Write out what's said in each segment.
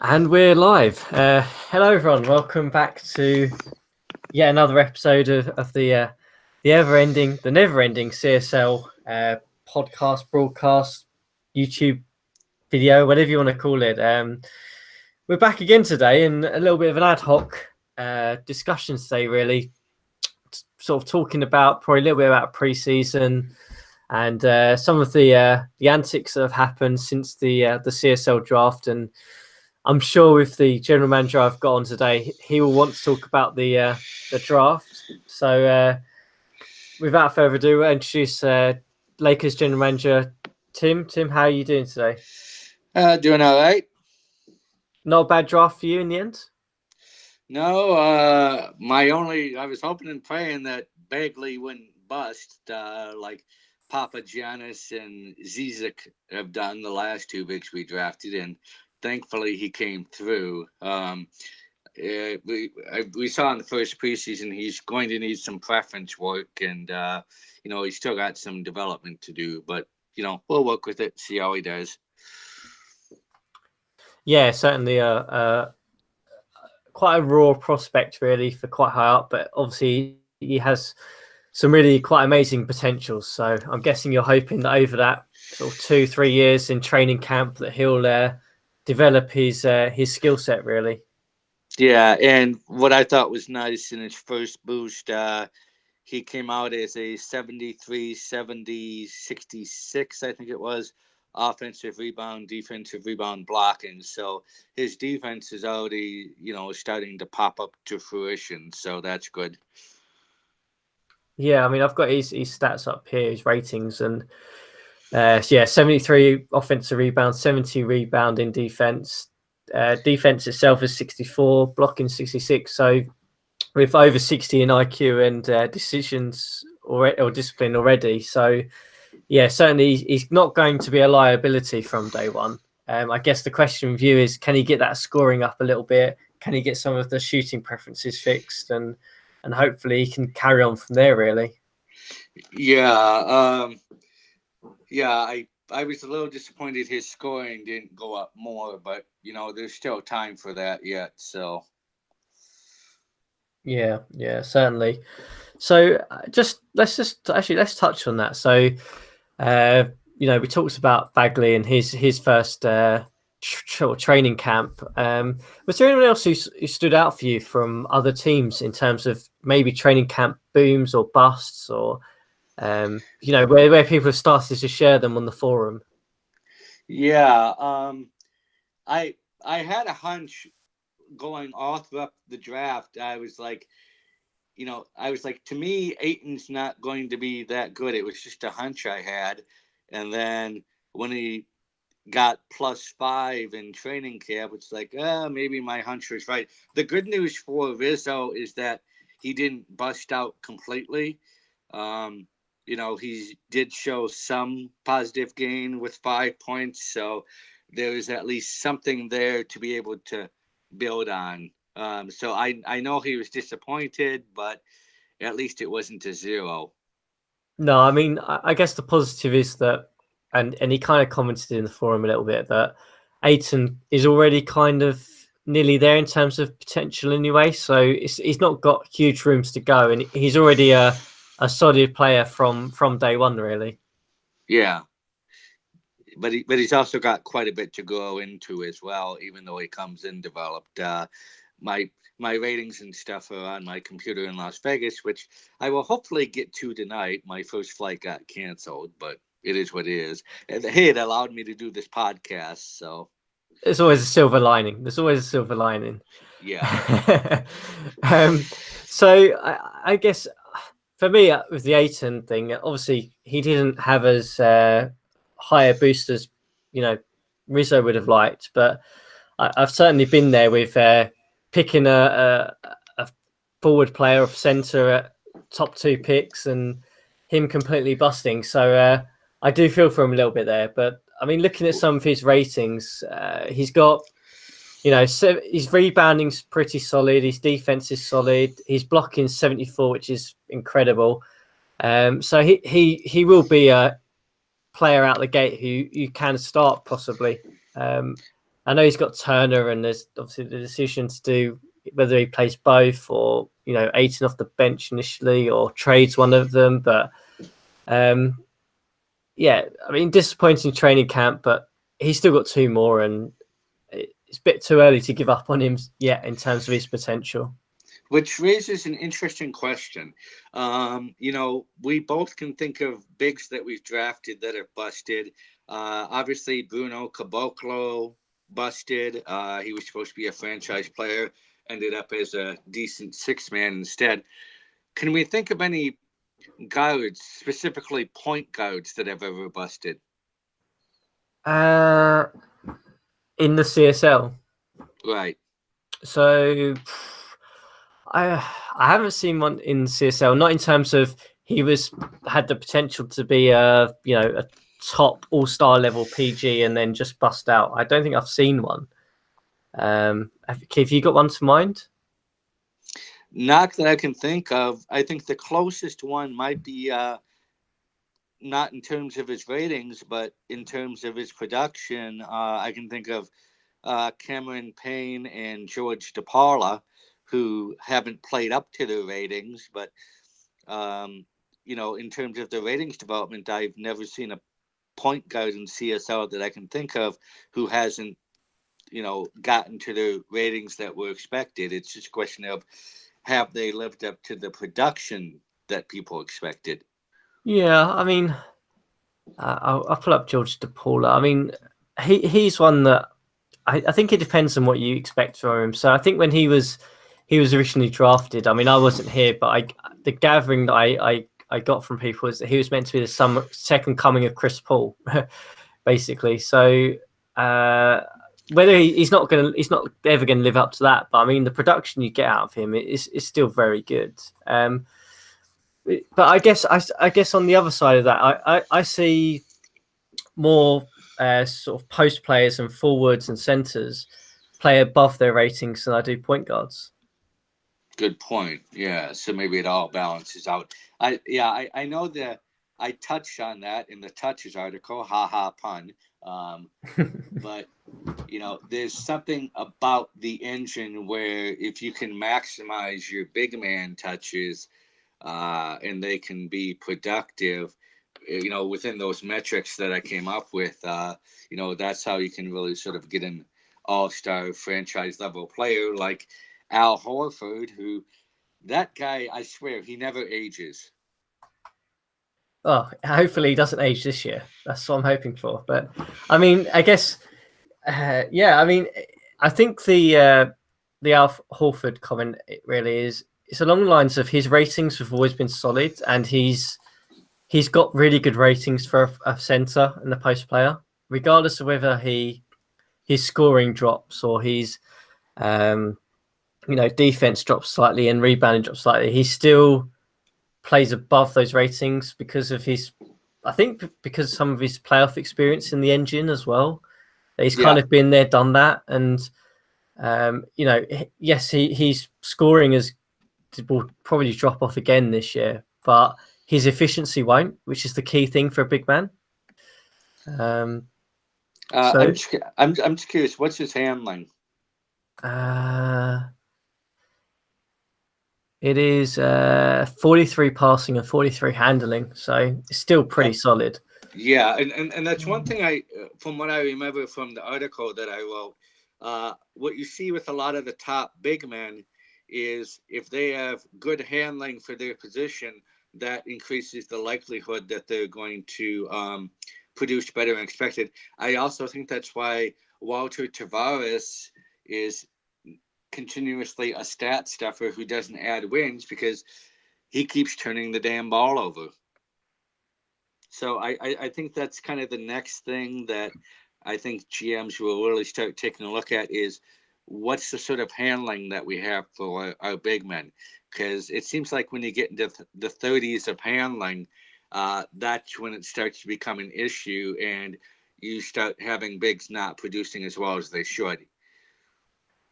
And we're live. Hello, everyone. Welcome back to yet another episode of the never-ending CSL podcast, broadcast, YouTube video, whatever you want to call it. We're back again today, and a little bit of an ad hoc discussion today, really, sort of talking about probably a little bit about pre-season and some of the antics that have happened since the CSL draft. And I'm sure with the general manager I've got on today, he will want to talk about the draft. So without further ado, I'll introduce Lakers general manager Tim. Tim, how are you doing today? Doing all right. Not a bad draft for you in the end? No, I was hoping and praying that Bagley wouldn't bust like Papa Giannis and Zizek have done the last two bigs we drafted, and thankfully he came through. We saw in the first preseason he's going to need some preference work, and he's still got some development to do, but we'll work with it, see how he does. Yeah, certainly quite a raw prospect, really, for quite high up, but obviously he has some really quite amazing potential. So I'm guessing you're hoping that over that sort of 2-3 years in training camp that he'll develop his skill set, really. Yeah, and what I thought was nice in his first boost, he came out as a 73, 70, 66, I think it was, offensive rebound, defensive rebound blocking. So his defense is already, starting to pop up to fruition. So that's good. Yeah, I mean, I've got his stats up here, his ratings, and 73 offensive rebounds, 70 rebounding defense. Defense itself is 64, blocking 66. So with over 60 in IQ and decisions or discipline already. So yeah, certainly he's not going to be a liability from day one. I guess the question with you is, can he get that scoring up a little bit? Can he get some of the shooting preferences fixed? And hopefully he can carry on from there, really. Yeah. I was a little disappointed his scoring didn't go up more, but, there's still time for that yet. So. Yeah, certainly. So let's touch on that. So, we talked about Bagley and his first training camp. Was there anyone else who stood out for you from other teams in terms of maybe training camp booms or busts, or where people have started to share them on the forum? Yeah, I had a hunch going all throughout the draft. I was like, to me, Aiton's not going to be that good. It was just a hunch I had. And then when he got +5 in training camp, it's like, maybe my hunch was right. The good news for Rizzo is that he didn't bust out completely. He did show some positive gain with 5 points. So there is at least something there to be able to build on. So I know he was disappointed, but at least it wasn't a 0. No, I mean, I guess the positive is that, and he kind of commented in the forum a little bit, that Aiton is already kind of nearly there in terms of potential anyway. So he's not got huge rooms to go, and he's already a solid player from day one, really. Yeah, but he's also got quite a bit to grow into as well. Even though he comes in developed, my ratings and stuff are on my computer in Las Vegas, which I will hopefully get to tonight. My first flight got canceled, but it is what it is. And hey, it allowed me to do this podcast, so There's always a silver lining. yeah. So I guess for me, with the Aiton thing, obviously he didn't have as high a boost as Rizzo would have liked, but I've certainly been there with picking a forward player of centre at top 2 picks and him completely busting. So I do feel for him a little bit there. But I mean, looking at some of his ratings, he's got, his rebounding's pretty solid. His defense is solid. His blocking 74, which is incredible. So he will be a player out the gate who you can start possibly. And I know he's got Turner, and there's obviously the decision to do whether he plays both or, you know, Aiton off the bench initially or trades one of them. But yeah, I mean, disappointing training camp, but he's still got 2 more, and it's a bit too early to give up on him yet in terms of his potential. Which raises an interesting question. You know, we both can think of bigs that we've drafted that have busted. Obviously, Bruno Caboclo busted. He was supposed to be a franchise player, ended up as a decent 6-man instead. Can we think of any guards, specifically point guards, that have ever busted? In the CSL. Right. So I haven't seen one in CSL, not in terms of he had the potential to be a top all-star level PG and then just bust out. I don't think I've seen one. Keith, you got one to mind? Not that I can think of. I think the closest one might be not in terms of his ratings, but in terms of his production. I can think of Cameron Payne and George DePaula, who haven't played up to their ratings, but you know, in terms of the ratings development, I've never seen a point guard in CSL that I can think of who hasn't, you know, gotten to the ratings that were expected. It's just a question of, have they lived up to the production that people expected? Yeah, I mean, I'll pull up George DePaula. I mean, he's one that I think it depends on what you expect from him. So I think when he was originally drafted, I mean, I wasn't here, but the gathering that I got from people was that he was meant to be the second coming of Chris Paul, basically. So whether he's not ever going to live up to that, but I mean, the production you get out of him is still very good. But I guess on the other side of that, I see more sort of post players and forwards and centers play above their ratings than I do point guards. Good point. Yeah, so maybe it all balances out. I know that I touched on that in the touches article. Ha ha pun. But you know, there's something about the engine where if you can maximize your big man touches, and they can be productive, you know, within those metrics that I came up with, you know, that's how you can really sort of get an all-star franchise level player like Al Horford, who, that guy, I swear, he never ages. Oh, hopefully he doesn't age this year. That's what I'm hoping for. But I mean, I guess, yeah. I mean, I think the Al Horford comment really is it's along the lines of his ratings have always been solid, and he's got really good ratings for a center and a post player, regardless of whether his scoring drops or his defense drops slightly and rebounding drops slightly. He still plays above those ratings because of because some of his playoff experience in the engine as well. He's kind of been there, done that, and yes, he's scoring will probably drop off again this year, but his efficiency won't, which is the key thing for a big man. I'm just curious, what's his handling? It is 43 passing and 43 handling, so it's still pretty solid. Yeah, and that's one thing from what I remember from the article that I wrote, what you see with a lot of the top big men is if they have good handling for their position, that increases the likelihood that they're going to produce better than expected. I also think that's why Walter Tavares is continuously a stat stuffer who doesn't add wins, because he keeps turning the damn ball over. So I think that's kind of the next thing that I think GMs will really start taking a look at is what's the sort of handling that we have for our big men. Because it seems like when you get into the 30s of handling, that's when it starts to become an issue and you start having bigs not producing as well as they should.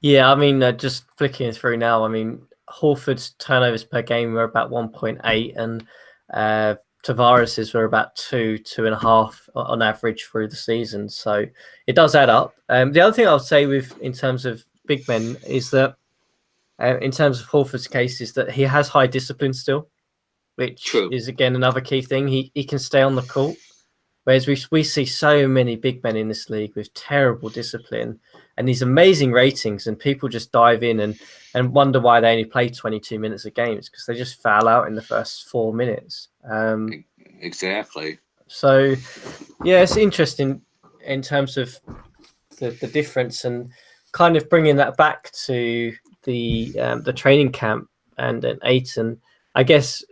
Yeah, I mean, just flicking through now, I mean, Horford's turnovers per game were about 1.8, and Tavares's were about 2.5 on average through the season. So it does add up. The other thing I'll say with in terms of big men is that in terms of Horford's case is that he has high discipline still, which True. is again another key thing. He can stay on the court. Whereas we see so many big men in this league with terrible discipline and these amazing ratings, and people just dive in and wonder why they only play 22 minutes a game. It's because they just foul out in the first 4 minutes. Exactly. So, yeah, it's interesting in terms of the difference and kind of bringing that back to the training camp and Aiton. I guess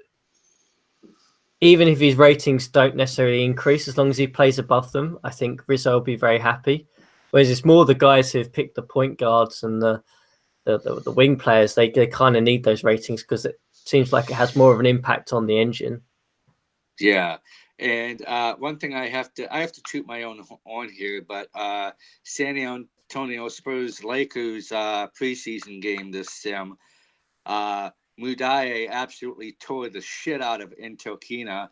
even if his ratings don't necessarily increase, as long as he plays above them, I think Rizzo will be very happy. Whereas it's more the guys who've picked the point guards and the wing players, they kind of need those ratings because it seems like it has more of an impact on the engine. Yeah. And one thing I have to toot my own horn here, but San Antonio Spurs Lakers preseason game this sim, Mudaye absolutely tore the shit out of Intokina.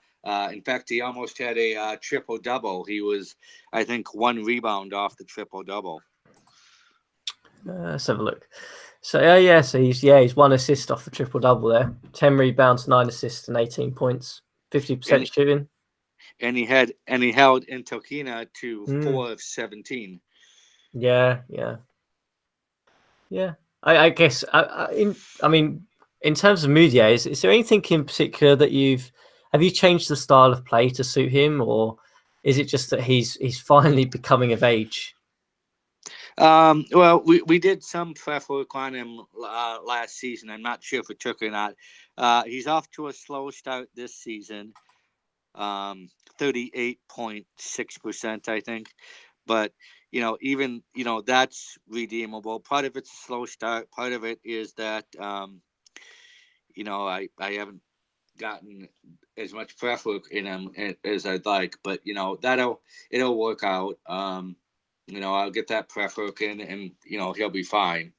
In fact, he almost had a triple double. He was, I think, 1 rebound off the triple double. Let's have a look. So so he's 1 assist off the triple double there. 10 rebounds, 9 assists, and 18 points. 50% shooting. And he held Intokina to 4 of 17. Yeah. I guess in terms of Moutier, is there anything in particular that have you changed the style of play to suit him, or is it just that he's finally becoming of age? Well, we did some prep work on him last season. I'm not sure if it took or not. He's off to a slow start this season, 38.6%, I think. But even that's redeemable. Part of it's a slow start. Part of it is that I haven't gotten as much prep work in him as I'd like. But it'll work out. I'll get that prep work in, and he'll be fine.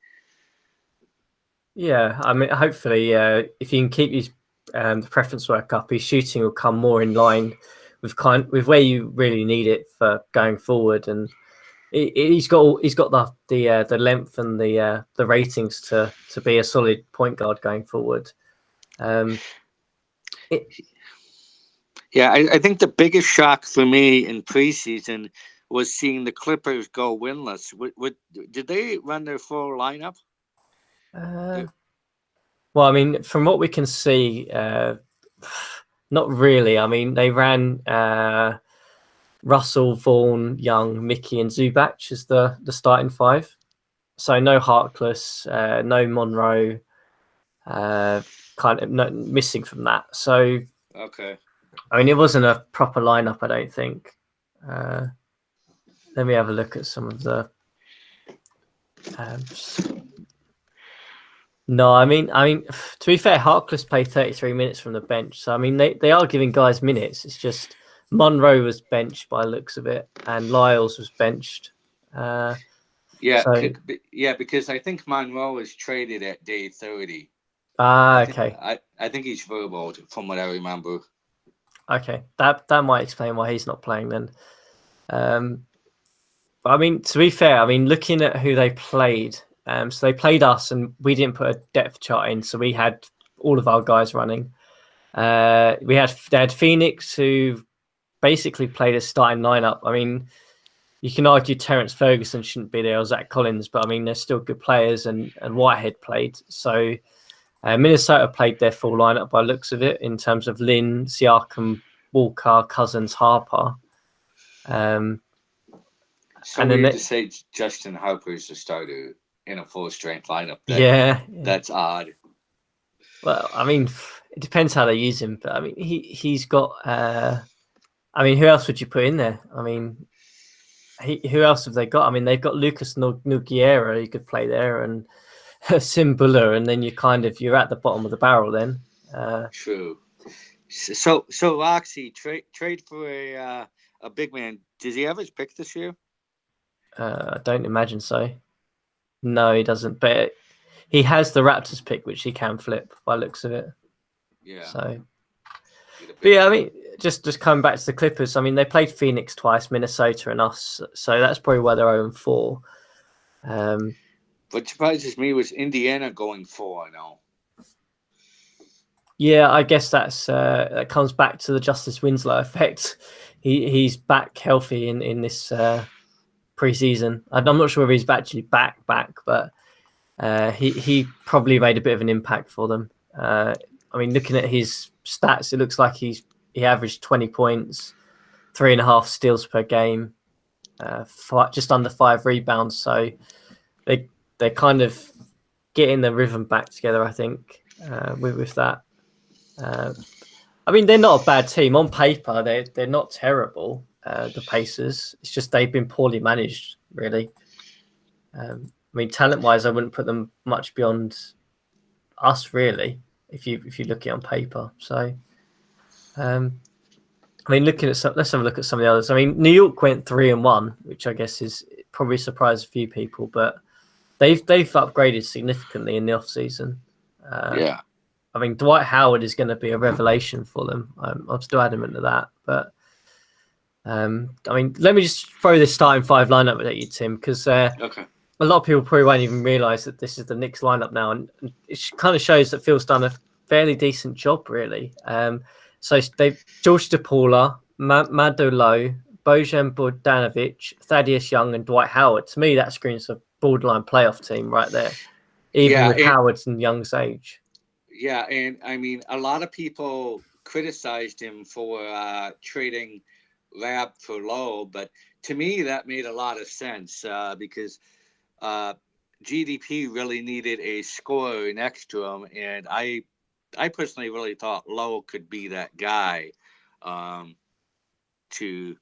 Yeah, I mean, hopefully, if you can keep his the preference work up, his shooting will come more in line with where you really need it for going forward, and he's got the length and the ratings to be a solid point guard going forward. I think the biggest shock for me in preseason was seeing the Clippers go winless. Did they run their full lineup? Well, I mean, from what we can see, not really. I mean, they ran Russell, Vaughan, Young, Mickey, and Zubac as the starting 5. So no Harkless, no Monroe, kind of missing from that. So okay. I mean, it wasn't a proper lineup, I don't think. Let me have a look at some of the. No, I mean, to be fair, Harkless played 33 minutes from the bench, so I mean, they are giving guys minutes. It's just Monroe was benched by the looks of it, and Lyles was benched. Because I think Monroe was traded at day 30. Okay. I think he's verbal from what I remember. Okay, that might explain why he's not playing then. But I mean, to be fair, I mean, looking at who they played, so they played us, and we didn't put a depth chart in, so we had all of our guys running. They had Phoenix, who basically played a starting lineup. I mean, you can argue Terence Ferguson shouldn't be there or Zach Collins, but I mean, they're still good players, and Whitehead played. So Minnesota played their full lineup by looks of it in terms of Lynn, Siakam, Walker, Cousins, Harper. So weird to say Justin Harper is the starter in a full strength lineup. That's odd. Well, I mean, it depends how they use him, but I mean, he's got. I mean, who else would you put in there? I mean, who else have they got? I mean, they've got Lucas Nogueira, who could play there, and Simbula, and then you're at the bottom of the barrel then. True. So Roxy, trade for a big man. Does he have his pick this year? I don't imagine so. No, he doesn't. But he has the Raptors pick, which he can flip by looks of it. Yeah. So, but yeah, I mean, just coming back to the Clippers, I mean, they played Phoenix twice, Minnesota and us, so that's probably why they're 0-4. What surprises me was Indiana going 4-0. Yeah, I guess that comes back to the Justice Winslow effect. He's back healthy in this preseason. I'm not sure if he's actually back, but he probably made a bit of an impact for them. I mean, looking at his stats, it looks like he averaged 20 points, 3.5 steals per game, just under 5 rebounds. So they're kind of getting the rhythm back together, I think, with that. I mean, they're not a bad team on paper. They're not terrible. The Pacers. It's just they've been poorly managed, really. I mean, talent-wise, I wouldn't put them much beyond us, really. If you look at it on paper, so. I mean, let's have a look at some of the others. I mean, New York went 3-1, which I guess is probably surprised a few people, but they've upgraded significantly in the off season. Yeah. I mean, Dwight Howard is going to be a revelation for them. I'm still adamant of that. But I mean, let me just throw this starting 5 lineup at you, Tim, because Okay. a lot of people probably won't even realise that this is the Knicks lineup now, and it kind of shows that Phil's done a fairly decent job, really. So they George DePaula, Mado Lowe, Bojan Bogdanovic, Thaddeus Young, and Dwight Howard. To me, that screams a borderline playoff team right there, even with Howard's and Young's age. Yeah, and I mean, a lot of people criticized him for trading Lab for Lowe, but to me, that made a lot of sense because GDP really needed a scorer next to him, and I personally really thought Lowe could be that guy to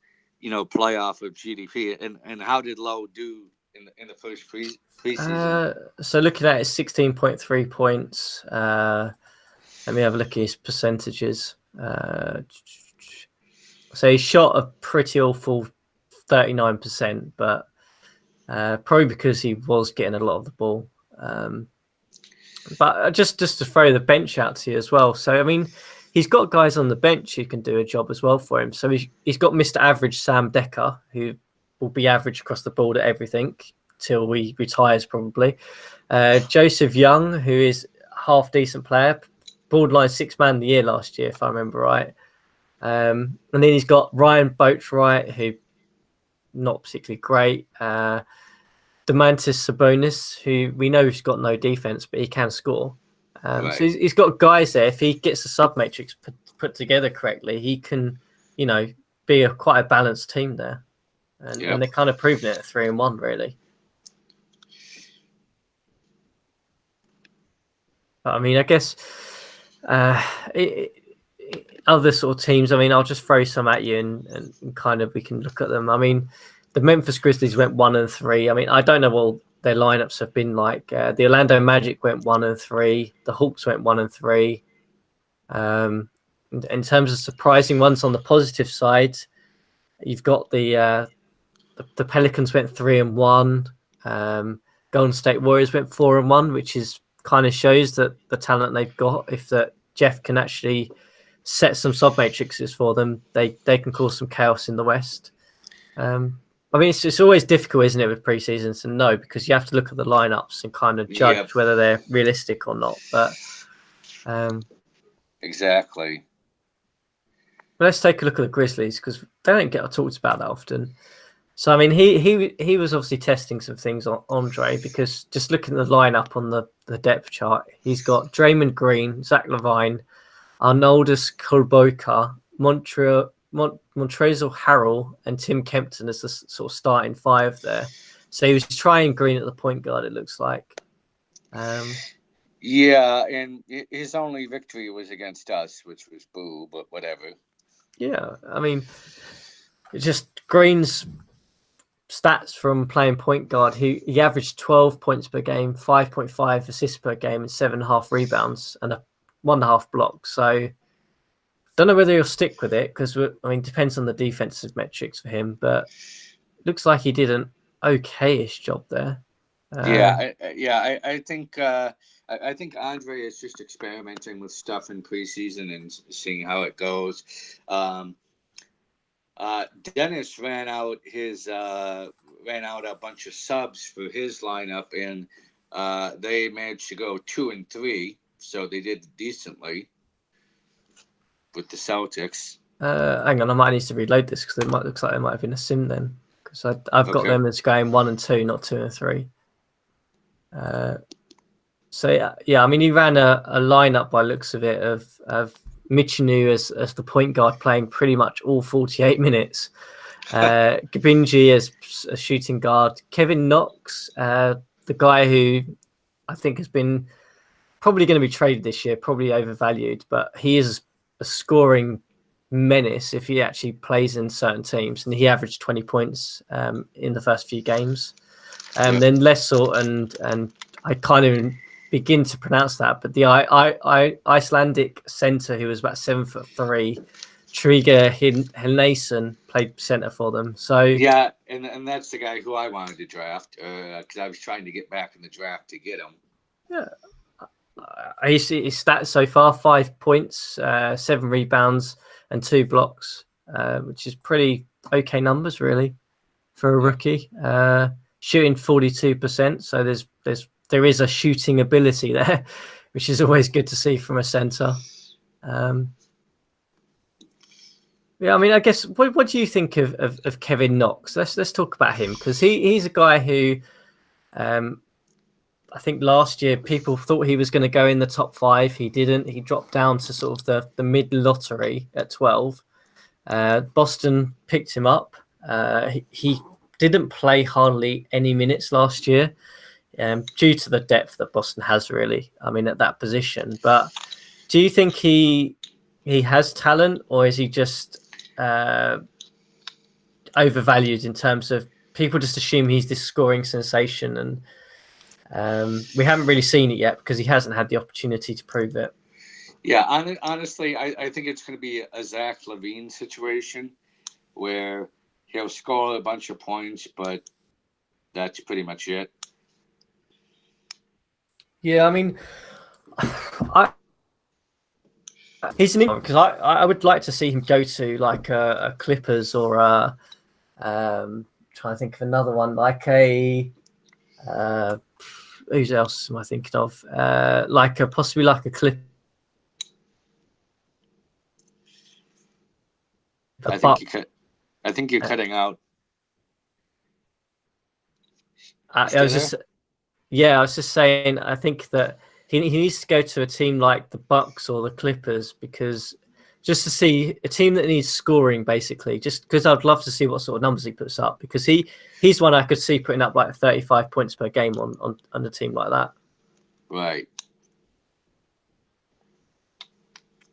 play off of GDP. And how did Lowe do in the first preseason? So looking at it, 16.3 points. Let me have a look at his percentages. So he shot a pretty awful 39%, but probably because he was getting a lot of the ball. But just to throw the bench out to you as well. So, I mean, he's got guys on the bench who can do a job as well for him. So he's got Mr. Average Sam Decker, who will be average across the board at everything till he retires probably. Joseph Young, who is half decent player, borderline 6th man of the year last year, if I remember right. And then he's got Ryan Boatright, who not particularly great. Demantis Sabonis, who we know he's got no defense, but he can score. Right. So he's got guys there. If he gets the sub matrix put together correctly, he can, be quite a balanced team there. And they're kind of proving it at 3-1, really. But I mean, I guess other sort of teams. I mean, I'll just throw some at you and kind of we can look at them. I mean, the Memphis Grizzlies went 1-3. I mean, I don't know what their lineups have been like. The Orlando Magic went 1-3. The Hawks went 1-3. In terms of surprising ones on the positive side, you've got the Pelicans went 3-1. Golden State Warriors went 4-1, which is kind of shows that the talent they've got. If that Jeff can actually set some sub matrices for them, they can cause some chaos in the West. I mean, it's always difficult, isn't it, with preseasons to know because you have to look at the lineups and kind of judge whether they're realistic or not. But exactly. Let's take a look at the Grizzlies because they don't get talked about that often. So I mean, he was obviously testing some things on Andre because just looking at the lineup on the depth chart, he's got Draymond Green, Zach LaVine, Arnoldus Kulboka, Montrezl Harrell, and Tim Kempton as the sort of starting 5 there. So he was trying Green at the point guard, it looks like. Yeah, and his only victory was against us, which was boo, but whatever. Yeah, I mean, it's just Green's stats from playing point guard. He averaged 12 points per game, 5.5 assists per game, and 7.5 rebounds, and 1.5 blocks. So don't know whether he'll stick with it because depends on the defensive metrics for him. But looks like he did an okay-ish job there. I think I think Andre is just experimenting with stuff in preseason and seeing how it goes. Um, Dennis ran out a bunch of subs for his lineup, and they managed to go 2-3, so they did decently with the Celtics. Hang on, I might need to reload this because it might looks like it might have been a sim then, because I've got Okay. them as going 1 and 2, not 2 and 3. So yeah, I mean, he ran a lineup by looks of it of Michinu as the point guard playing pretty much all 48 minutes. Gabinji as a shooting guard. Kevin Knox, the guy who I think has been probably going to be traded this year, probably overvalued, but he is a scoring menace if he actually plays in certain teams, and he averaged 20 points in the first few games. Then Lessort and I can't even begin to pronounce that, but the Icelandic centre who was about 7'3", Triga Hilnason played centre for them. So yeah, and that's the guy who I wanted to draft because I was trying to get back in the draft to get him. Yeah, I see his stats so far: 5 points, 7 rebounds, and 2 blocks, which is pretty okay numbers really for a rookie. Shooting 42%, so there is a shooting ability there, which is always good to see from a center. Yeah, I mean, I guess what do you think of Kevin Knox? Let's talk about him, because he's a guy who I think last year people thought he was going to go in the top 5. He didn't. He dropped down to sort of the mid lottery at 12. Boston picked him up. He didn't play hardly any minutes last year, due to the depth that Boston has, really. I mean, at that position. But do you think he has talent, or is he just overvalued in terms of people just assume he's this scoring sensation, and we haven't really seen it yet because he hasn't had the opportunity to prove it? Yeah, honestly, I think it's going to be a Zach LaVine situation where he'll score a bunch of points, but that's pretty much it. Yeah, I mean, he's an because I would like to see him go to like a Clippers or a trying to think of another one, like a who else am I thinking of? Like possibly like a Clip. I But think you're cutting out. You I still was there? just I was just saying I think that he needs to go to a team like the Bucks or the Clippers, because just to see a team that needs scoring, basically, just because I'd love to see what sort of numbers he puts up, because he's one I could see putting up like 35 points per game on a team like that. Right.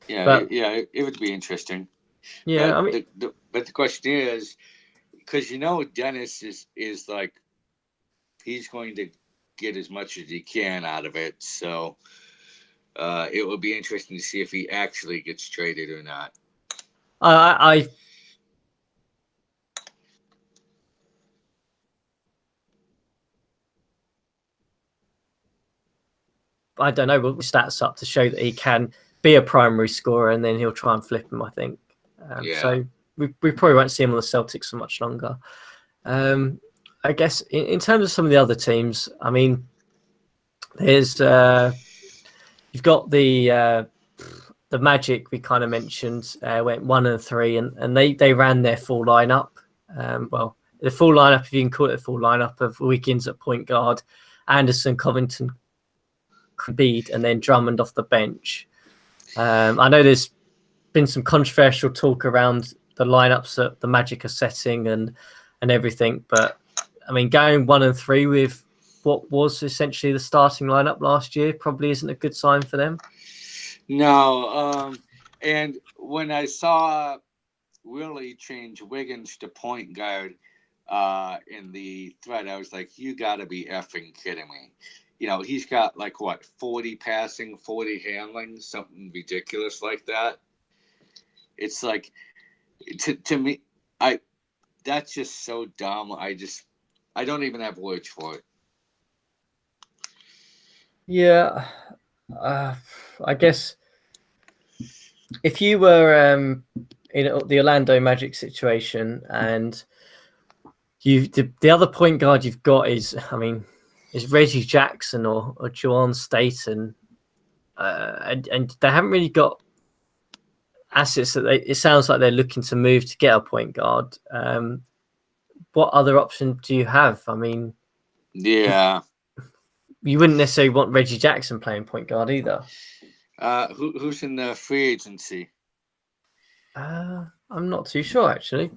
Yeah, But it would be interesting. yeah, But I mean, the question is, because Dennis is like he's going to get as much as he can out of it. So it will be interesting to see if he actually gets traded or not. I don't know. We'll stats up to show that he can be a primary scorer, and then he'll try and flip him, I think. So we probably won't see him on the Celtics for much longer. I guess in terms of some of the other teams, I mean, there's you've got the Magic we kind of mentioned, went 1 and 3, and they ran their full lineup. Well, the full lineup, if you can call it a full lineup, of Wiggins at point guard, Anderson, Covington, Embiid, and then Drummond off the bench. I know there's been some controversial talk around the lineups that the Magic are setting and everything, but I mean, going 1 and 3 with what was essentially the starting lineup last year probably isn't a good sign for them. No, and when I saw Willie change Wiggins to point guard in the thread, I was like, you got to be effing kidding me. He's got like what, 40 passing, 40 handling, something ridiculous like that. It's like, to me, that's just so dumb. I don't even have words for it. Yeah, I guess if you were in the Orlando Magic situation and the other point guard you've got is, I mean, is Reggie Jackson or Juwan Staten, and they haven't really got assets that it sounds like they're looking to move to get a point guard. What other option do you have? I mean, Yeah. you wouldn't necessarily want Reggie Jackson playing point guard either. Who's in the free agency? I'm not too sure actually.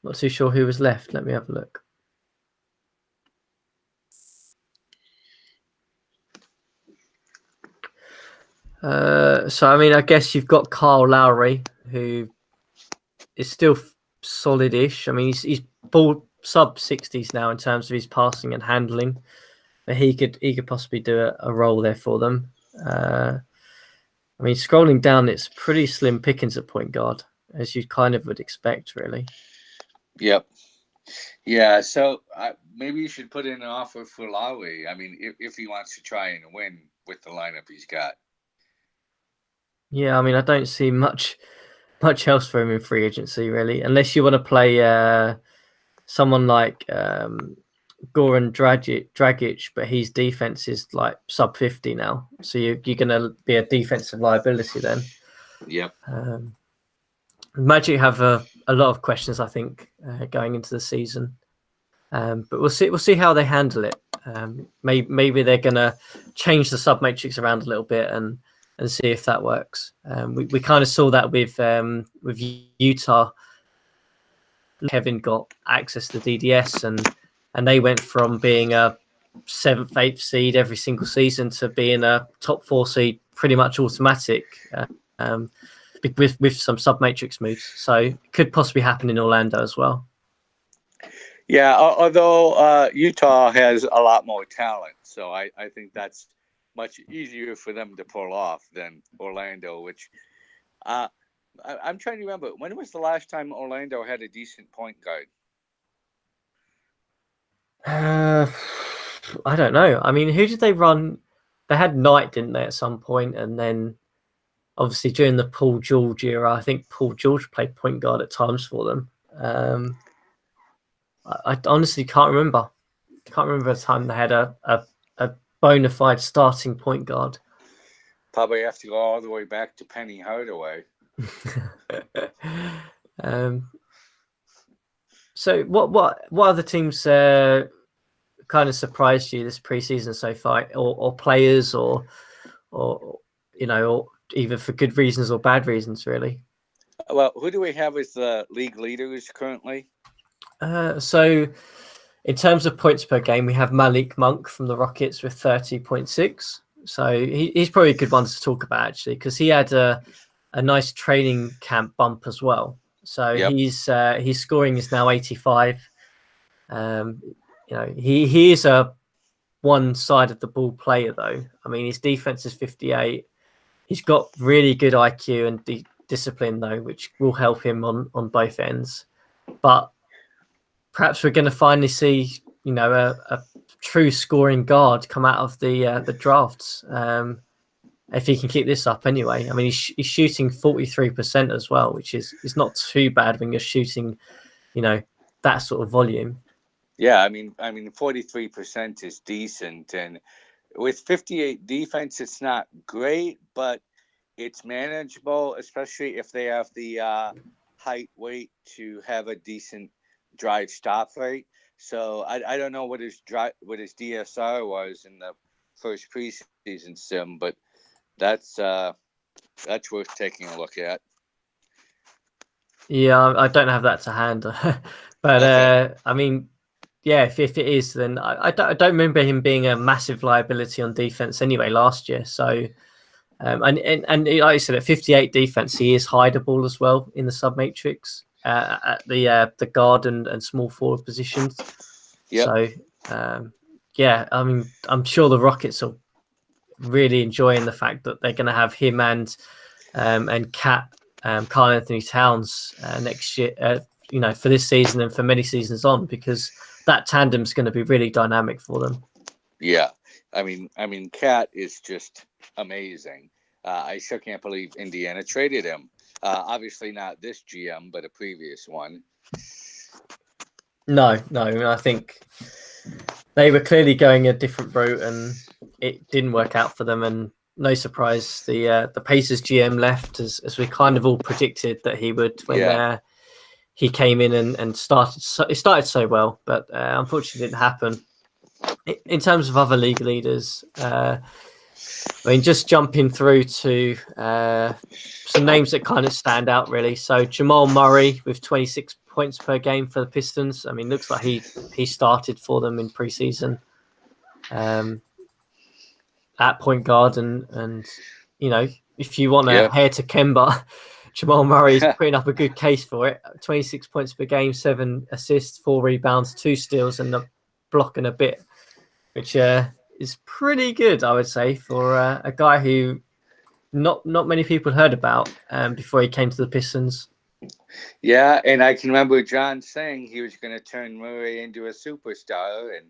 Not too sure who was left. Let me have a look. So I mean, I guess you've got Kyle Lowry, who is still solid-ish. I mean, he's ball sub 60s now in terms of his passing and handling, but he could possibly do a role there for them. I mean, scrolling down, it's pretty slim pickings at point guard, as you kind of would expect, really. Yep. Yeah, so maybe you should put in an offer for Lowry. I mean, if he wants to try and win with the lineup he's got. Yeah, I mean, I don't see much else for him in free agency, really, unless you want to play someone like Goran Dragic, but his defense is like sub 50 now, so you're going to be a defensive liability then. Yep. Magic have a lot of questions, I think, going into the season, but we'll see how they handle it. Maybe they're going to change the sub matrix around a little bit and see if that works. We kind of saw that with Utah. Kevin got access to the DDS, and they went from being a 7th, 8th seed every single season to being a top 4 seed pretty much automatic. With some sub matrix moves, so it could possibly happen in Orlando as well. Yeah, although Utah has a lot more talent, so I think that's much easier for them to pull off than Orlando. Which I'm trying to remember, when was the last time Orlando had a decent point guard? I don't know. I mean, who did they run? They had Knight, didn't they, at some point, and then obviously during the Paul George era, I think Paul George played point guard at times for them. I honestly can't remember. Can't remember a time they had a bona fide starting point guard. Probably have to go all the way back to Penny Hardaway. So what other teams kind of surprised you this preseason so far, or players, or you know, or either for good reasons or bad reasons, really? Well, who do we have as the league leaders currently? So in terms of points per game, we have Malik Monk from the Rockets with 30.6. So he's probably a good one to talk about, actually, because he had a nice training camp bump as well. So Yep. his scoring is now 85. You know, he is a one side of the ball player, though. I mean, his defense is 58. He's got really good IQ and discipline, though, which will help him on both ends. But perhaps we're going to finally see, you know, a true scoring guard come out of the drafts. If he can keep this up, anyway. I mean, he's shooting 43% as well, which is not too bad when you're shooting, you know, that sort of volume. Yeah, I mean, 43% is decent, and with 58 defense, it's not great, but it's manageable, especially if they have the height, weight to have a decent drive stop rate. So I don't know what his DSR was in the first preseason sim, but that's worth taking a look at. Yeah, I don't have that to hand, but Okay. I mean, yeah, if it is, then I don't remember him being a massive liability on defense anyway last year. So, and like I said, at 58 defense, he is hideable as well in the sub matrix at the guard and small forward positions. Yep. So, yeah, I mean, I'm sure the Rockets are really enjoying the fact that they're going to have him and Cat, Karl Anthony Towns next year. You know, for this season and for many seasons on, because that tandem's going to be really dynamic for them. Yeah, Cat is just amazing. I still can't believe Indiana traded him. Obviously not this GM, but a previous one. No, I think they were clearly going a different route, and it didn't work out for them. And no surprise, the Pacers GM left as we kind of all predicted that he would when he came in and started. It started so well, but unfortunately, it didn't happen. In terms of other league leaders, just jumping through to some names that kind of stand out really. So Jamal Murray with 26 points per game for the Pistons. Looks like he started for them in preseason at point guard, and if you want a hair to Kemba, Jamal Murray is putting up a good case for it. 26 points per game, 7 assists, 4 rebounds, 2 steals, and a block and a bit, which is pretty good, I would say, for a guy who not many people heard about before he came to the Pistons. Yeah, and I can remember John saying he was going to turn Murray into a superstar, and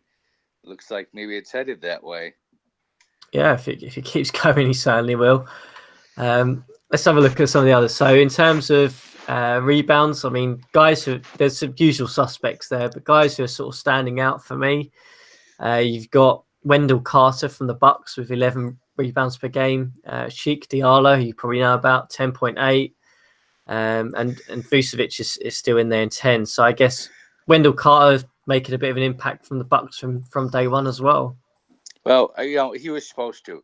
looks like maybe it's headed that way. Yeah, if it keeps going, he certainly will. Let's have a look at some of the others. So in terms of rebounds, guys there's some usual suspects there, but guys who are sort of standing out for me, you've got Wendell Carter from the Bucks with 11 rebounds per game. Sheik Diallo, who you probably know about, 10.8. And Vucevic is still in there in 10. So I guess Wendell Carter making a bit of an impact from the Bucks from day one as well. Well, he was supposed to.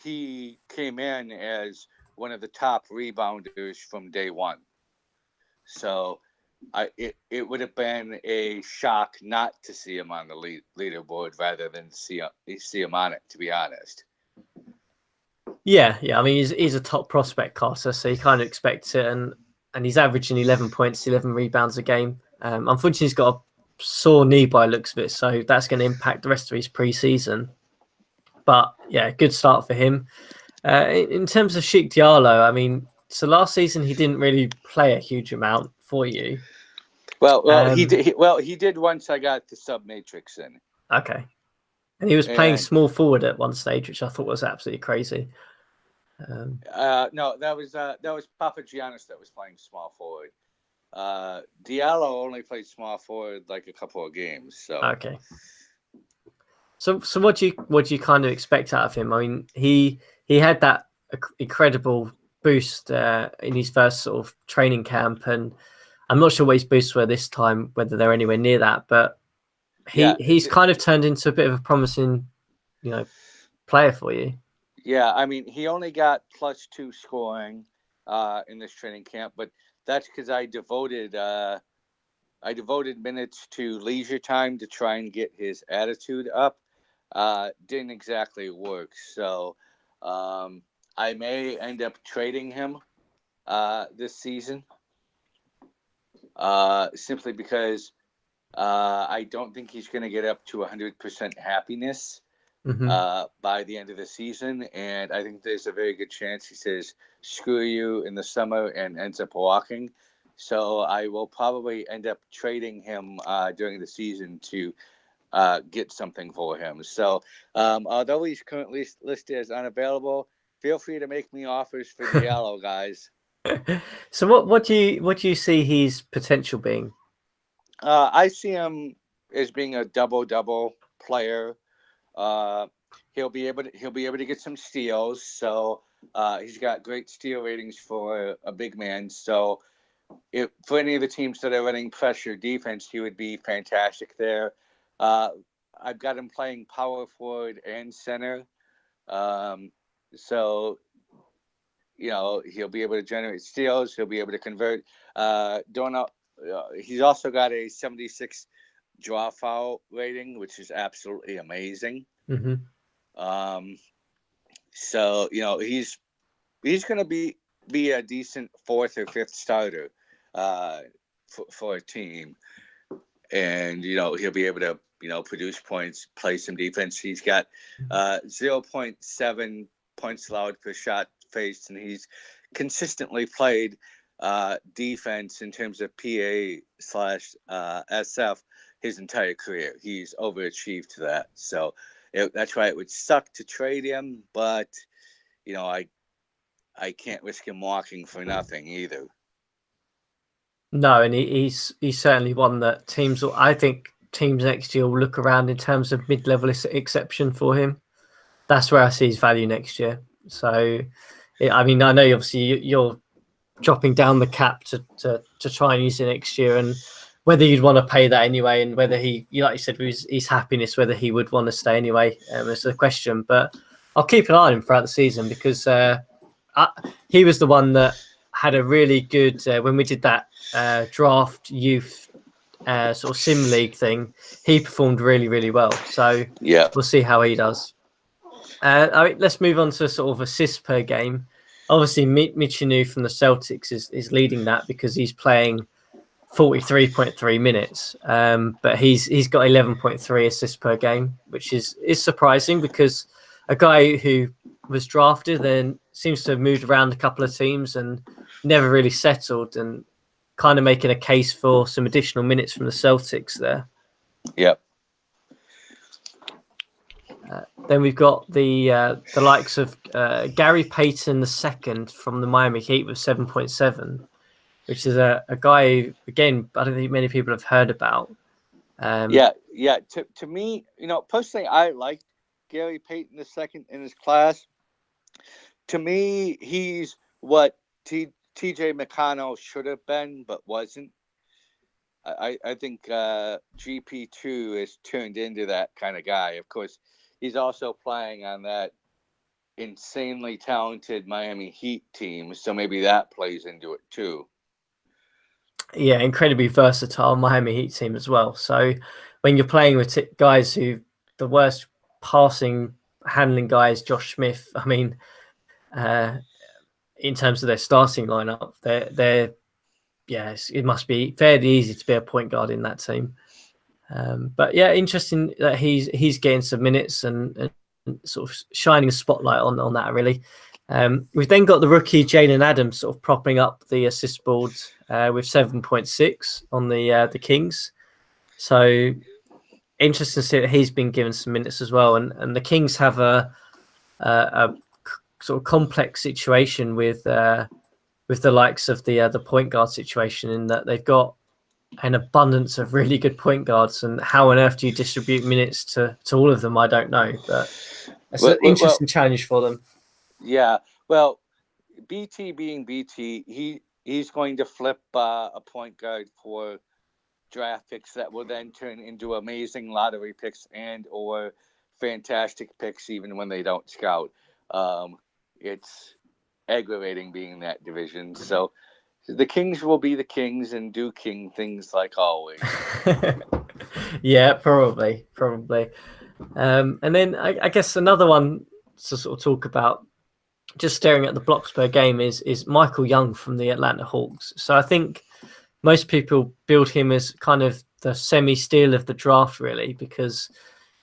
He came in as one of the top rebounders from day one. So it would have been a shock not to see him on the leaderboard rather than see him on it, to be honest. Yeah. He's a top prospect, Carter, so you kind of expect it, and he's averaging 11 points, 11 rebounds a game. Unfortunately, he's got a sore knee by looks of it, so that's going to impact the rest of his preseason. But yeah, good start for him. In terms of Sheik Diallo, so last season he didn't really play a huge amount for you. Well, he did. He did once I got the sub matrix in. Okay, and he was playing small forward at one stage, which I thought was absolutely crazy. No, that was Papagiannis that was playing small forward. Diallo only played small forward like a couple of games. So okay. So what do you kind of expect out of him? He had that incredible boost in his first sort of training camp, and I'm not sure what his boosts were this time, whether they're anywhere near that. But he's kind of turned into a bit of a promising, player for you. Yeah, he only got +2 scoring in this training camp, but that's because I devoted minutes to leisure time to try and get his attitude up. Didn't exactly work, so I may end up trading him this season, simply because I don't think he's going to get up to 100% happiness by the end of the season, and I think there's a very good chance he says "screw you" in the summer and ends up walking. So I will probably end up trading him during the season to get something for him. So although he's currently listed as unavailable, feel free to make me offers for Diallo, guys. So what do you see his potential being? I see him as being a double player. He'll be able to get some steals. So he's got great steal ratings for a big man. So if for any of the teams that are running pressure defense, he would be fantastic there. I've got him playing power forward and center. So he'll be able to generate steals. He'll be able to convert. He's also got a 76 draw foul rating, which is absolutely amazing. So he's going to be a decent 4th or 5th starter for a team, and he'll be able to produce points, play some defense. He's got 0.7 points allowed per shot faced, and he's consistently played defense in terms of PA/SF his entire career. He's overachieved to that. So That's why it would suck to trade him, but I can't risk him walking for nothing either. No, and he's certainly one that teams. I think teams next year will look around in terms of mid-level exception for him. That's where I see his value next year. So, I mean, I know obviously you're dropping down the cap to try and use it next year, and whether you'd want to pay that anyway, and whether like you said, his happiness, whether he would want to stay anyway, is the question. But I'll keep an eye on him throughout the season because he was the one that had a really good when we did that draft youth sort of sim league thing. He performed really, really well. So yeah, we'll see how he does. Let's move on to sort of assists per game. Obviously, Michinu from the Celtics is leading that because he's playing 43.3 minutes, but he's got 11.3 assists per game, which is surprising because a guy who was drafted then seems to have moved around a couple of teams and never really settled, and kind of making a case for some additional minutes from the Celtics there. Yep. Then we've got the likes of Gary Payton II from the Miami Heat with 7.7, which is a guy who, again, I don't think many people have heard about. Yeah. To me, personally, I liked Gary Payton II in his class. To me, he's what TJ McConnell should have been, but wasn't. I think GP2 has turned into that kind of guy. Of course, he's also playing on that insanely talented Miami Heat team, so maybe that plays into it too. Yeah, incredibly versatile Miami Heat team as well. So when you're playing with guys who the worst passing handling guys, Josh Smith, I mean, in terms of their starting lineup, they're yes, it must be fairly easy to be a point guard in that team. But yeah, interesting that he's getting some minutes and sort of shining a spotlight on that really. We've then got the rookie Jalen Adams sort of propping up the assist board with 7.6 on the Kings. So interesting to see that he's been given some minutes as well. And the Kings have a sort of complex situation with the likes of the point guard situation, in that they've got an abundance of really good point guards, and how on earth do you distribute minutes to all of them? I don't know, but it's an interesting challenge for them. Yeah, well, BT being BT, he's going to flip a point guard for draft picks that will then turn into amazing lottery picks and or fantastic picks even when they don't scout. It's aggravating being in that division. So the Kings will be the Kings and do King things like always. Yeah, probably. And then I guess another one to sort of talk about, just staring at the blocks per game, is Michael Young from the Atlanta Hawks. So I think most people build him as kind of the semi-steal of the draft, really, because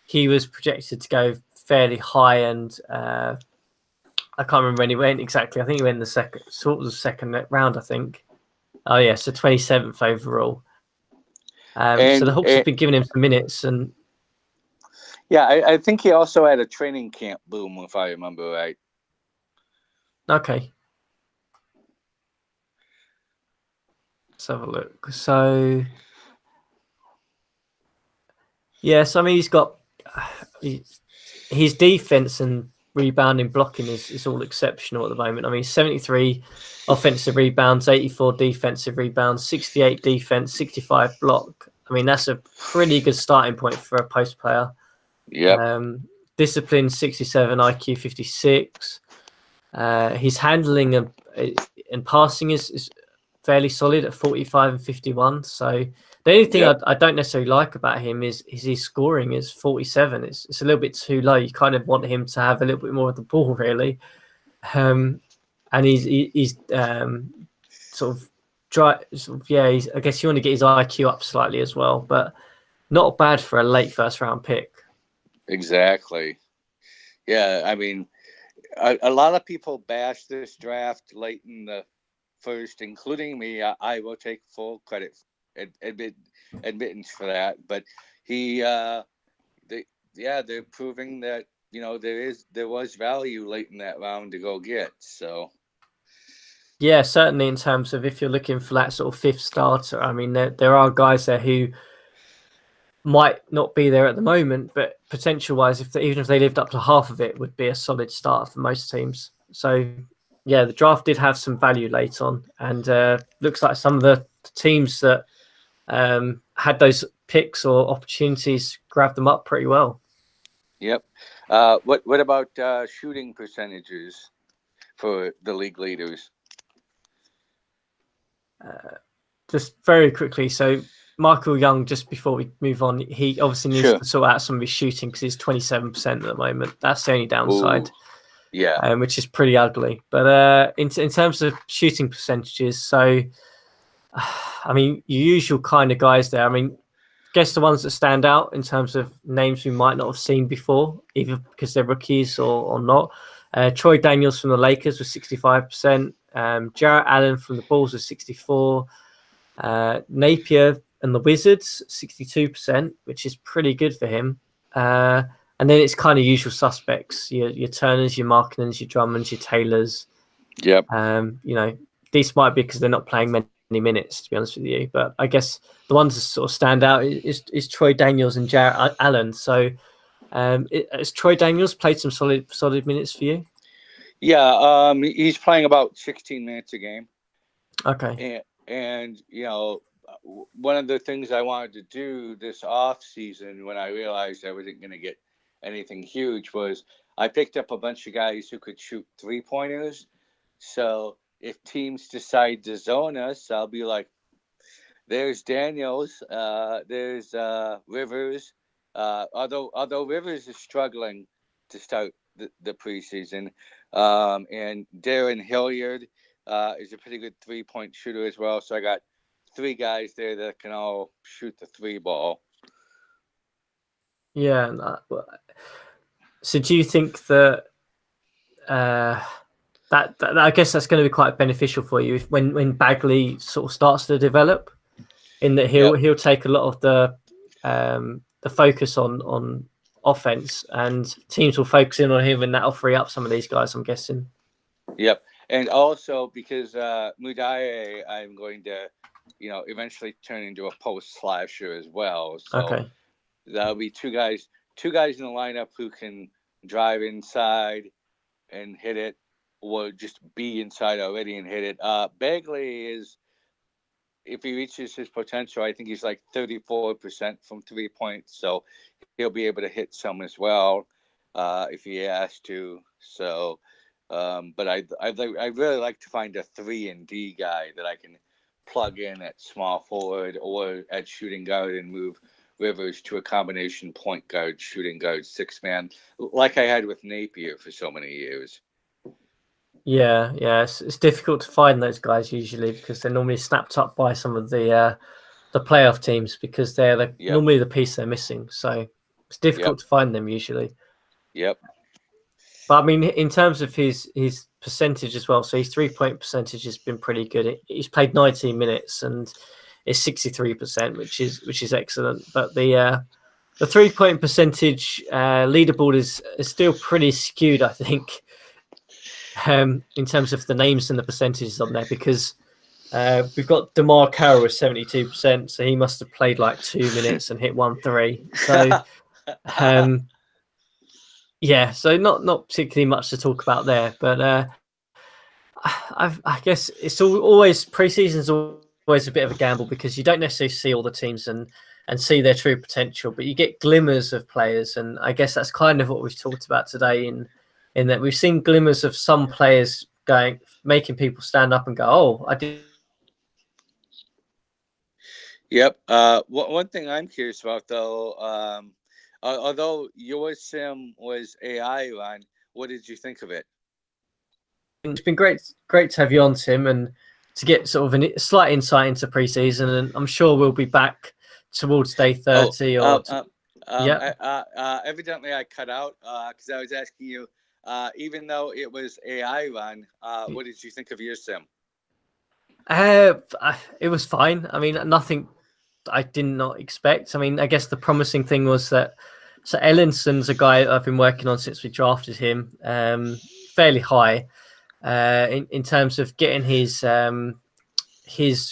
he was projected to go fairly high, and I can't remember when he went exactly. I think he went in the second round, I think. Oh yeah, so 27th overall. So the Hawks have been giving him some minutes, and yeah, I think he also had a training camp boom, if I remember right. Okay. Let's have a look. So, yes, I mean, he's got his defense and rebounding, blocking is all exceptional at the moment. I mean, 73 offensive rebounds, 84 defensive rebounds, 68 defense, 65 block. I mean, that's a pretty good starting point for a post player. Yeah. Discipline 67, IQ 56. His handling and passing is fairly solid at 45 and 51. So the only thing I don't necessarily like about him is his scoring is 47. It's a little bit too low. You kind of want him to have a little bit more of the ball, really. And he's sort of dry. I guess you want to get his IQ up slightly as well, but not bad for a late first round pick. Exactly. Yeah, I mean, a lot of people bash this draft late in the first, including me. I will take full credit, admittance for that. But the yeah, they're proving that there was value late in that round to go get. So Yeah, certainly in terms of if you're looking for that sort of fifth starter, I mean, there are guys there who might not be there at the moment, but potential wise, even if they lived up to half of it, would be a solid start for most teams. So, yeah, the draft did have some value late on, and looks like some of the teams that had those picks or opportunities grabbed them up pretty well. yep. What about shooting percentages for the league leaders? Just very quickly, so Michael Young, just before we move on, he obviously needs Sure. to sort out some of his shooting because he's 27% at the moment. That's the only Ooh, downside, yeah. which is pretty ugly. But in terms of shooting percentages, so I mean, your usual kind of guys there. I mean, guess the ones that stand out in terms of names we might not have seen before, either because they're rookies or not. Troy Daniels from the Lakers was 65%. Jarrett Allen from the Bulls was 64. Napier and the Wizards 62%, which is pretty good for him. And then it's kind of usual suspects: your Turners, your Markkanens, your Drummonds, your Taylors. Yep. These might be because they're not playing many minutes, to be honest with you. But I guess the ones that sort of stand out is Troy Daniels and Jarrett Allen. So has Troy Daniels played some solid minutes for you? Yeah. He's playing about 16 minutes a game. Okay. And one of the things I wanted to do this off season when I realized I wasn't going to get anything huge was I picked up a bunch of guys who could shoot 3-pointers. So if teams decide to zone us, I'll be like, there's Daniels, there's Rivers. Although Rivers is struggling to start the preseason, and Darren Hilliard is a pretty good 3-point shooter as well. So I got three guys there that can all shoot the three ball. Yeah. So do you think that that I guess that's going to be quite beneficial for you when Bagley sort of starts to develop, in that Yep. he'll take a lot of the focus on offense, and teams will focus in on him, and that'll free up some of these guys, I'm guessing. Yep. And also because Mudaye, I'm going to, eventually turn into a post slasher as well. So Okay. that'll be two guys in the lineup who can drive inside and hit it, or just be inside already and hit it. Bagley is, if he reaches his potential, I think he's like 34% from 3 points, so he'll be able to hit some as well if he has to. So, but I really like to find a 3 and D guy that I can plug in at small forward or at shooting guard and move Rivers to a combination point guard, shooting guard, 6-man, like I had with Napier for so many years. Yeah, it's difficult to find those guys usually because they're normally snapped up by some of the playoff teams because they're Yep. normally the piece they're missing. So it's Yep. difficult to find them usually. Yep. But I mean, in terms of his percentage as well, so his 3-point percentage has been pretty good. He's played 19 minutes and it's 63%, which is excellent. But the 3-point percentage leaderboard is still pretty skewed, I think, in terms of the names and the percentages on there, because we've got DeMar Carroll with 72%, so he must have played like 2 minutes and hit 1 3. So yeah, so not particularly much to talk about there, but I guess it's always preseason's always a bit of a gamble because you don't necessarily see all the teams and see their true potential, but you get glimmers of players, and I guess that's kind of what we've talked about today. In that we've seen glimmers of some players making people stand up and go, "Oh, I did." Yep. One thing I'm curious about though, although your sim was AI run, what did you think of it? It's been great to have you on, Tim, and to get sort of a slight insight into preseason, and I'm sure we'll be back towards day Oh, 30 or yeah. evidently I cut out because I was asking you. Even though it was AI run, what did you think of your sim? It was fine. I mean, nothing I did not expect. I mean, I guess the promising thing was that So Ellinson's a guy I've been working on since we drafted him, fairly high in terms of getting his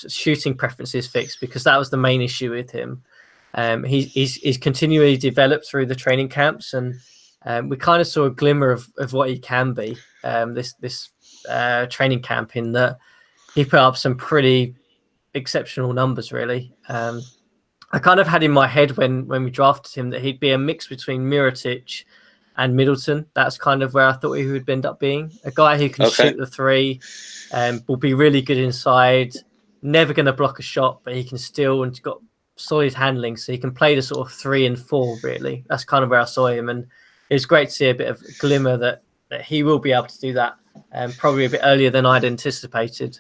shooting preferences fixed, because that was the main issue with him. He's continually developed through the training camps, and we kind of saw a glimmer of what he can be this training camp, in that he put up some pretty exceptional numbers, really. I kind of had in my head when we drafted him that he'd be a mix between Mirotic and Middleton. That's kind of where I thought he would end up being. A guy who can shoot the three, will be really good inside, never going to block a shot, but he can still, and got solid handling, so he can play the sort of 3 and 4, really. That's kind of where I saw him, and it was great to see a bit of glimmer that he will be able to do that, probably a bit earlier than I'd anticipated.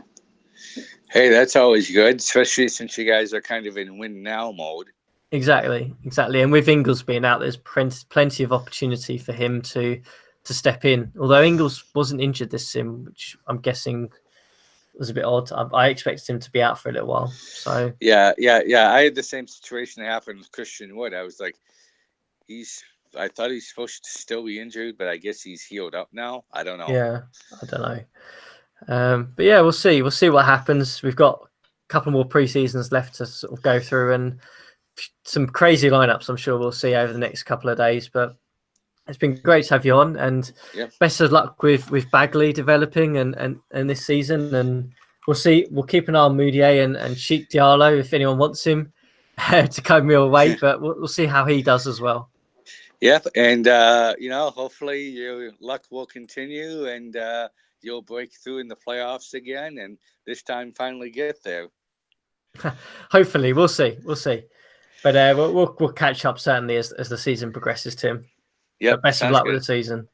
Hey, that's always good, especially since you guys are kind of in win now mode. Exactly. And with Ingles being out, there's plenty of opportunity for him to step in. Although Ingles wasn't injured this sim, which I'm guessing was a bit odd. I expected him to be out for a little while. So yeah. I had the same situation happen with Christian Wood. I was like, I thought he's supposed to still be injured, but I guess he's healed up now. I don't know. Yeah, I don't know. But yeah, we'll see. We'll see what happens. We've got a couple more pre-seasons left to sort of go through, and some crazy lineups I'm sure we'll see over the next couple of days. But it's been great to have you on, and best of luck with Bagley developing and this season. And we'll see. We'll keep an eye on Moutier and Sheik Diallo if anyone wants him to come your way. But we'll see how he does as well. Yep, and hopefully your luck will continue, and you'll break through in the playoffs again, and this time finally get there. Hopefully, we'll see. But we'll catch up certainly as the season progresses, Tim. Yep. But best of luck with the season.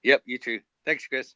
Yep, you too. Thanks, Chris.